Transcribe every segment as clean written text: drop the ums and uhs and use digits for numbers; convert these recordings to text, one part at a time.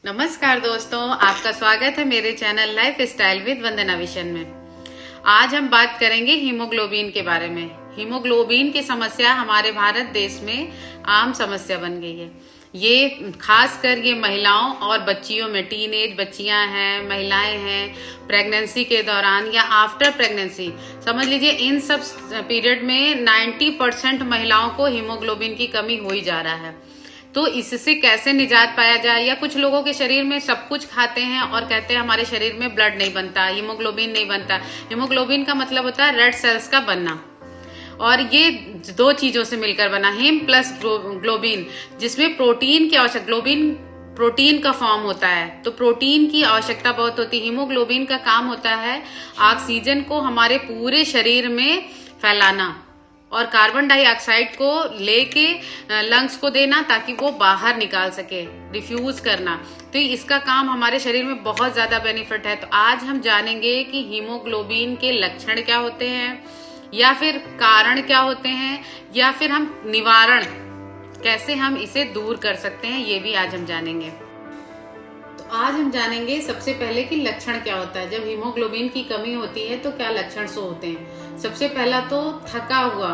नमस्कार दोस्तों, आपका स्वागत है मेरे channel lifestyle with Vandana Vishan में। आज हम बात करेंगे हीमोग्लोबिन के बारे में। हीमोग्लोबिन की समस्या हमारे भारत देश में आम समस्या बन गई है। ये खासकर ये महिलाओं और बच्चियों में, टीनेज बच्चियां हैं, महिलाएं हैं, प्रेगनेंसी के दौरान या आफ्टर प्रेगनेंसी, समझ लीजिए इन सब पीरियड में 90% महिलाओं को हीमोग्लोबिन की कमी हो ही जा रहा है। तो इससे कैसे निजात पाया जाए, या कुछ लोगों के शरीर में सब कुछ खाते हैं और कहते हैं हमारे शरीर में ब्लड नहीं बनता, हीमोग्लोबिन नहीं बनता। हीमोग्लोबिन का मतलब होता है रेड सेल्स का बनना, और ये दो चीजों से मिलकर बना, हीम प्लस ग्लोबिन, जिसमें प्रोटीन की आवश्यकता, ग्लोबिन प्रोटीन का फॉर्म होता है, तो प्रोटीन की आवश्यकता बहुत होती है। हीमोग्लोबिन का काम होता है ऑक्सीजन को हमारे पूरे शरीर में फैलाना और कार्बन डाइऑक्साइड को लेके लंग्स को देना ताकि वो बाहर निकाल सके, डिफ्यूज करना। तो इसका काम हमारे शरीर में बहुत ज्यादा बेनिफिट है। तो आज हम जानेंगे कि हीमोग्लोबिन के लक्षण क्या होते हैं, या फिर कारण क्या होते हैं, या फिर हम निवारण कैसे हम इसे दूर कर सकते हैं, ये भी आज हम जानेंगे। तो आज हम जानेंगे सबसे पहले कि लक्षण क्या होता है। जब हीमोग्लोबिन की कमी होती है तो क्या लक्षण शो होते हैं। सबसे पहला तो थका हुआ,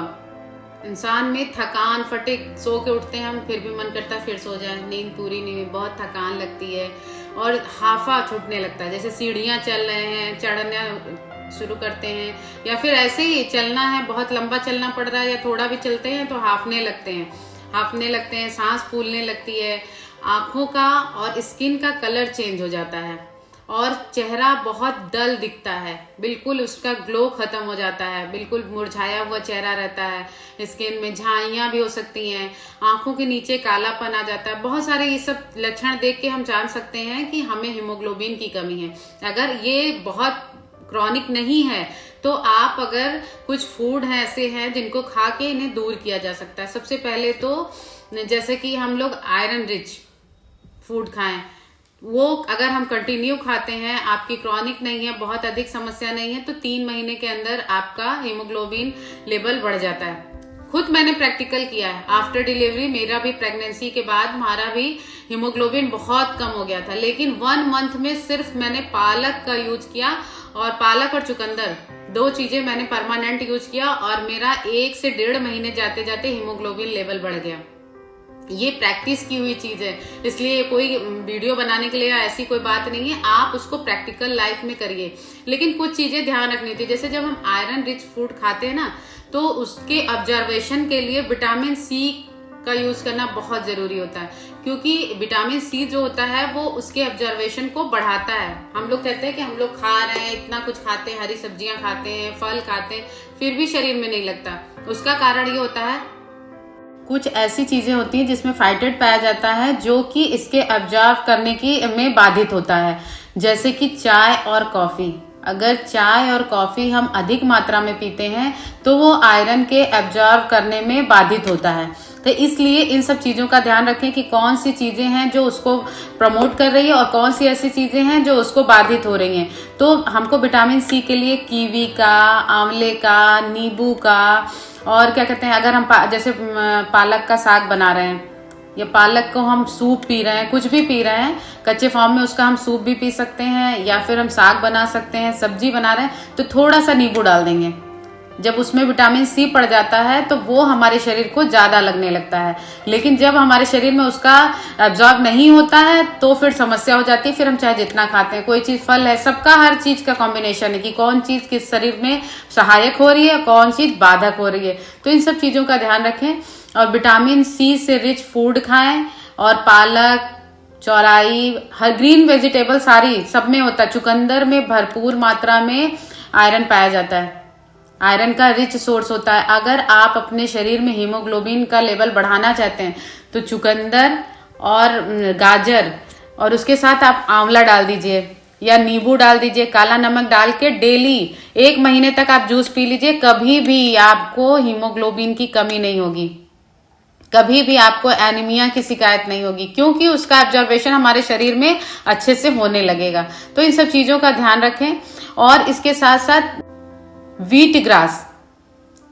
इंसान में थकान, फटिग, सो के उठते हैं हम फिर भी मन करता है फिर सो जाए, नींद पूरी नहीं हुई, बहुत थकान लगती है, और हाफा छूटने लगता है, जैसे सीढ़ियां चल रहे हैं, चढ़ना शुरू करते हैं, या फिर ऐसे ही चलना है, बहुत लंबा चलना पड़ रहा है या थोड़ा भी चलते हैं तो हाफने लगते हैं, सांस फूलने लगती है, आंखों का और स्किन का कलर चेंज हो जाता है, और चेहरा बहुत डल दिखता है, बिल्कुल उसका ग्लो खत्म हो जाता है, बिल्कुल मुरझाया हुआ चेहरा रहता है, स्किन में झाइयां भी हो सकती हैं, आंखों के नीचे कालापन आ जाता है। बहुत सारे ये सब लक्षण देख के हम जान सकते हैं कि हमें हीमोग्लोबिन की कमी है। अगर ये बहुत क्रॉनिक नहीं है तो आप अगर कुछ फूड हैं ऐसे हैं जिनको खा के इन्हें दूर किया जा सकता है। सबसे पहले तो जैसे कि हम लोग आयरन रिच फूड खाएं, वो अगर हम कंटिन्यू खाते हैं, आपकी क्रॉनिक नहीं है, बहुत अधिक समस्या नहीं है, तो 3 महीने के अंदर आपका हीमोग्लोबिन लेवल बढ़ जाता है। खुद मैंने प्रैक्टिकल किया है, आफ्टर डिलीवरी मेरा भी, प्रेगनेंसी के बाद हमारा भी हीमोग्लोबिन बहुत कम हो गया था, लेकिन 1 मंथ में सिर्फ मैंने पालक का यूज किया, और पालक और चुकंदर 2 चीजें मैंने परमानेंट यूज किया, और मेरा 1 से 1.5 महीने जाते जाते हीमोग्लोबिन लेवल बढ़ गया। ये प्रैक्टिस की हुई चीज है, इसलिए कोई वीडियो बनाने के लिए ऐसी कोई बात नहीं है, आप उसको प्रैक्टिकल लाइफ में करिए। लेकिन कुछ चीजें ध्यान रखनी थी, जैसे जब हम आयरन रिच फूड खाते हैं ना, तो उसके ऑब्जर्वेशन के लिए विटामिन सी का यूज करना बहुत जरूरी होता है, क्योंकि विटामिन सी जो होता है वो उसके ऑब्जर्वेशन को बढ़ाता है। हम लोग कहते हैं कि हम लोग खा रहे हैं, इतना कुछ खाते हैं, हरी सब्जियां खाते हैं, फल खाते हैं, फिर भी शरीर में नहीं लगता। उसका कारण ये होता है, कुछ ऐसी चीजें होती हैं जिसमें फाइटेट पाया जाता है जो कि इसके ऑब्जर्व करने की में बाधित होता है, जैसे कि चाय और कॉफी। अगर चाय और कॉफी हम अधिक मात्रा में पीते हैं तो वो आयरन के एब्जॉर्ब करने में बाधित होता है। तो इसलिए इन सब चीजों का ध्यान रखें कि कौन सी चीजें हैं जो उसको प्रमोट कर रही है और कौन सी ऐसी चीजें हैं जो उसको बाधित हो रही हैं। तो हमको विटामिन सी के लिए कीवी का, आंवले का, नींबू का, और क्या कहते हैं, अगर हम जैसे पालक का साग बना रहे हैं, या पालक को हम सूप पी रहे हैं, कुछ भी पी रहे हैं कच्चे फॉर्म में, उसका हम सूप भी पी सकते हैं, या फिर हम साग बना सकते हैं, सब्जी बना रहे हैं तो थोड़ा सा नींबू डाल देंगे। जब उसमें विटामिन सी पड़ जाता है तो वो हमारे शरीर को ज्यादा लगने लगता है, लेकिन जब हमारे शरीर में उसका एब्जॉर्ब नहीं होता है तो फिर समस्या हो जाती है। फिर हम चाहे जितना खाते हैं, कोई चीज, फल है, सबका हर चीज का कॉम्बिनेशन है कि कौन चीज किस शरीर में सहायक हो रही है, कौन चीज बाधक हो रही है। तो इन सब चीजों का ध्यान रखें, और विटामिन सी से रिच फूड खाएं, और पालक, चौलाई, हर ग्रीन वेजिटेबल सारी सब में होता है। चुकंदर में भरपूर मात्रा में आयरन पाया जाता है, आयरन का रिच सोर्स होता है। अगर आप अपने शरीर में हीमोग्लोबिन का लेवल बढ़ाना चाहते हैं तो चुकंदर और गाजर, और उसके साथ आप आंवला डाल दीजिए या नींबू डाल दीजिए, काला नमक डाल के डेली 1 महीने तक आप जूस पी लीजिए, कभी भी आपको हीमोग्लोबिन की कमी नहीं होगी, कभी भी आपको एनीमिया की शिकायत नहीं होगी, क्योंकि उसका ऑब्जर्वेशन हमारे शरीर में अच्छे से होने लगेगा। तो इन सब चीजों का ध्यान रखें। और इसके साथ साथ व्हीट ग्रास,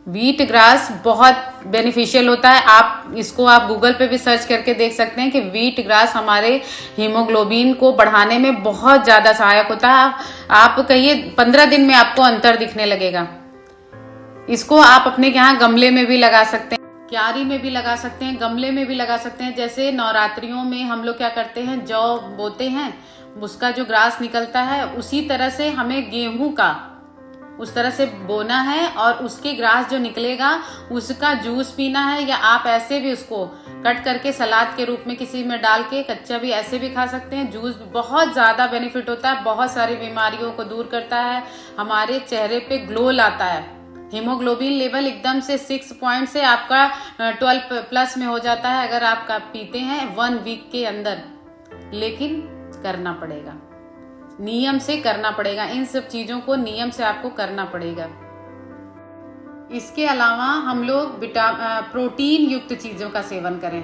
व्हीट ग्रास बहुत बेनिफिशियल होता है। आप गूगल पे भी सर्च करके देख सकते हैं कि व्हीट ग्रास हमारे हीमोग्लोबिन को बढ़ाने में बहुत ज्यादा सहायक होता है। आप कहिए 15 दिन में आपको अंतर दिखने लगेगा। इसको आप अपने यहाँ गमले में भी लगा सकते हैं, क्यारी में भी लगा सकते हैं, गमले में भी लगा सकते हैं। जैसे नवरात्रियों में हम लोग क्या करते हैं, जौ बोते हैं, उसका जो ग्रास निकलता है उसी तरह से हमें गेहूं का उस तरह से बोना है और उसके ग्रास जो निकलेगा उसका जूस पीना है, या आप ऐसे भी उसको कट करके सलाद के रूप में किसी में डाल के कच्चा भी ऐसे भी खा सकते हैं। जूस बहुत ज्यादा बेनिफिट होता है, बहुत सारी बीमारियों को दूर करता है, हमारे चेहरे पे ग्लो लाता है। हीमोग्लोबिन लेवल एकदम से 6 पॉइंट से आपका 12 प्लस में हो जाता है अगर आप पीते हैं 1 वीक के अंदर। लेकिन करना पड़ेगा, नियम से करना पड़ेगा, इन सब चीजों को नियम से आपको करना पड़ेगा। इसके अलावा हम लोग प्रोटीन युक्त चीजों का सेवन करें,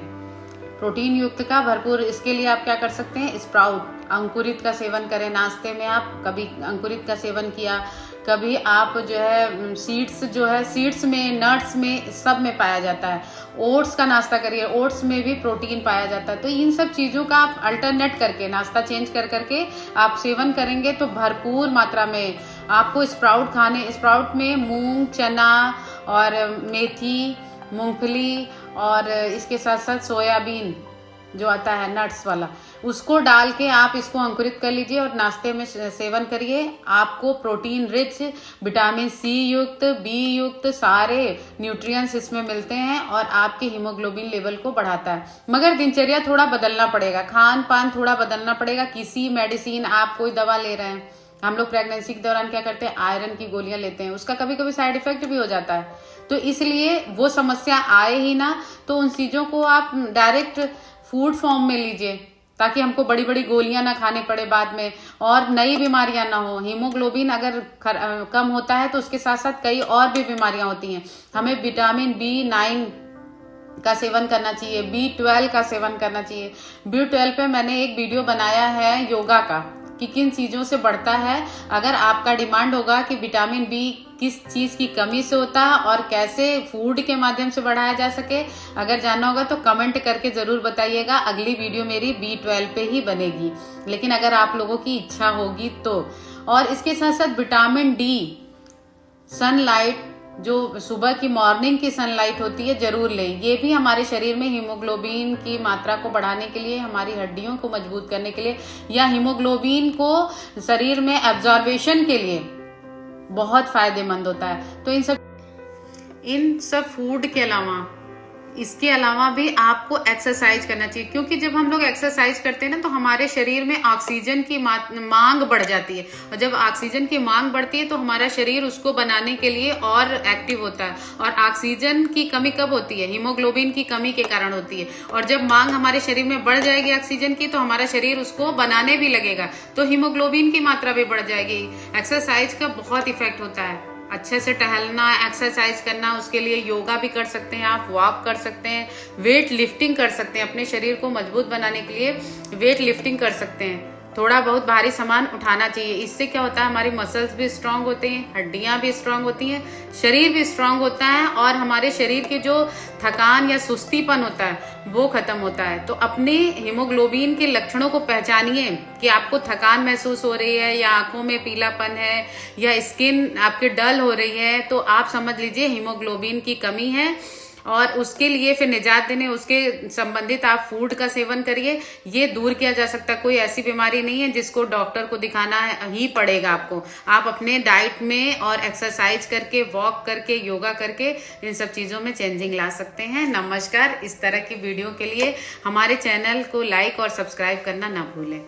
प्रोटीन युक्त का भरपूर। इसके लिए आप क्या कर सकते हैं, स्प्राउट, अंकुरित का सेवन करें नाश्ते में। आप कभी अंकुरित का सेवन किया, कभी आप जो है सीड्स में, नट्स में, सब में पाया जाता है। ओट्स का नाश्ता करिए, ओट्स में भी प्रोटीन पाया जाता है। तो इन सब चीजों का आप अल्टरनेट करके, नाश्ता चेंज कर करके आप सेवन करेंगे तो भरपूर मात्रा में आपको स्प्राउट में मूंग, चना और मेथी, मूंगफली और इसके साथ साथ सोयाबीन जो आता है नट्स वाला, उसको डाल के आप इसको अंकुरित कर लीजिए और नाश्ते में सेवन करिए। आपको प्रोटीन रिच, विटामिन सी युक्त, बी युक्त सारे न्यूट्रिएंट्स इसमें मिलते हैं और आपके हीमोग्लोबिन लेवल को बढ़ाता है। मगर दिनचर्या थोड़ा बदलना पड़ेगा, खान पान थोड़ा बदलना पड़ेगा। किसी मेडिसिन, आप कोई दवा ले रहे हैं, हम लोग प्रेगनेंसी के दौरान क्या करते हैं, आयरन की गोलियां लेते हैं, उसका कभी कभी साइड इफेक्ट भी हो जाता है। तो इसलिए वो समस्या आए ही ना, तो उन चीजों को आप डायरेक्ट फूड फॉर्म में लीजिए ताकि हमको बड़ी बड़ी गोलियां ना खाने पड़े बाद में और नई बीमारियां ना हो। हीमोग्लोबिन अगर कम होता है तो उसके साथ साथ कई और भी बीमारियां होती हैं। हमें विटामिन B9 का सेवन करना चाहिए, B12 का सेवन करना चाहिए। B12 पे मैंने एक वीडियो बनाया है योगा का कि किन चीजों से बढ़ता है। अगर आपका डिमांड होगा कि विटामिन B किस चीज की कमी से होता है और कैसे फूड के माध्यम से बढ़ाया जा सके, अगर जानना होगा तो कमेंट करके जरूर बताइएगा। अगली वीडियो मेरी B12 पे ही बनेगी, लेकिन अगर आप लोगों की इच्छा होगी तो। और इसके साथ साथ विटामिन D, सनलाइट, जो सुबह की मॉर्निंग की सनलाइट होती है, जरूर लें। ये भी हमारे शरीर में हीमोग्लोबिन की मात्रा को बढ़ाने के लिए, हमारी हड्डियों को मजबूत करने के लिए, या हीमोग्लोबिन को शरीर में एब्जॉर्बेशन के लिए बहुत फायदेमंद होता है। तो इन सब फूड के अलावा, इसके अलावा भी आपको एक्सरसाइज करना चाहिए, क्योंकि जब हम लोग एक्सरसाइज करते हैं ना तो हमारे शरीर में ऑक्सीजन की मांग बढ़ जाती है, और जब ऑक्सीजन की मांग बढ़ती है तो हमारा शरीर उसको बनाने के लिए और एक्टिव होता है। और ऑक्सीजन की कमी कब होती है, हीमोग्लोबिन की कमी के कारण होती है। और जब मांग हमारे शरीर में बढ़ जाएगी ऑक्सीजन की तो हमारा शरीर उसको बनाने भी लगेगा, तो हीमोग्लोबिन की मात्रा भी बढ़ जाएगी। एक्सरसाइज का बहुत इफेक्ट होता है, अच्छे से टहलना, एक्सरसाइज करना, उसके लिए योगा भी कर सकते हैं, आप वॉक कर सकते हैं, वेट लिफ्टिंग कर सकते हैं, अपने शरीर को मजबूत बनाने के लिए वेट लिफ्टिंग कर सकते हैं। थोड़ा बहुत भारी सामान उठाना चाहिए। इससे क्या होता है, हमारी मसल्स भी स्ट्रांग होते हैं, हड्डियां भी स्ट्रांग होती हैं, शरीर भी स्ट्रांग होता है और हमारे शरीर के जो थकान या सुस्तीपन होता है वो खत्म होता है। तो अपने हीमोग्लोबिन के लक्षणों को पहचानिए कि आपको थकान महसूस हो रही है, या आंखों में पीलापन है, या स्किन आपके डल हो रही है, तो आप समझ लीजिए हीमोग्लोबिन की कमी है। और उसके लिए फिर निजात देने, उसके संबंधित आप फूड का सेवन करिए। ये दूर किया जा सकता है, कोई ऐसी बीमारी नहीं है जिसको डॉक्टर को दिखाना ही पड़ेगा आपको। आप अपने डाइट में और एक्सरसाइज करके, वॉक करके, योगा करके इन सब चीजों में चेंजिंग ला सकते हैं। नमस्कार। इस तरह की वीडियो के लिए हमारे चैनल को लाइक और सब्सक्राइब करना ना भूलें।